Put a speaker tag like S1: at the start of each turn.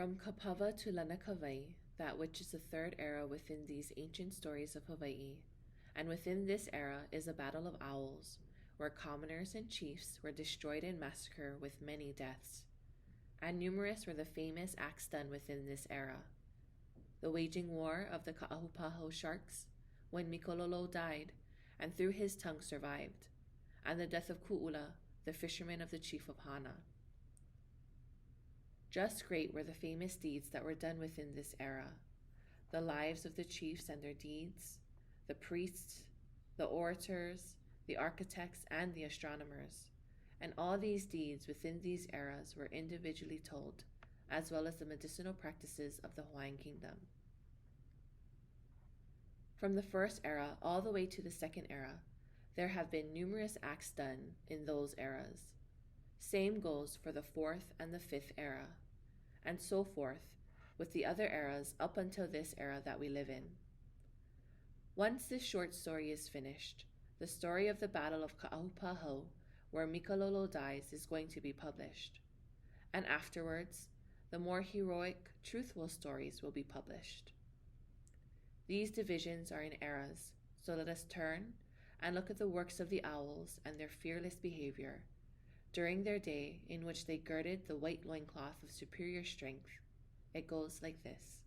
S1: From Kapava to Lanakavai, that which is the third era within these ancient stories of Hawaii, and within this era is a battle of owls, where commoners and chiefs were destroyed and massacred with many deaths. And numerous were the famous acts done within this era. The waging war of the Ka'ahupaho sharks, when Mikololo died, and through his tongue survived, and the death of Ku'ula, the fisherman of the chief of Hana. Just great were the famous deeds that were done within this era, the lives of the chiefs and their deeds, the priests, the orators, the architects, and the astronomers, and all these deeds within these eras were individually told, as well as the medicinal practices of the Hawaiian kingdom. From the first era all the way to the second era, there have been numerous acts done in those eras. Same goes for the fourth and the fifth era, and so forth with the other eras up until this era that we live in. Once this short story is finished, the story of the Battle of Ka'ahupaho, where Mikololo dies, is going to be published. And afterwards, the more heroic, truthful stories will be published. These divisions are in eras, so let us turn and look at the works of the owls and their fearless behavior during their day in which they girded the white loincloth of superior strength. It goes like this.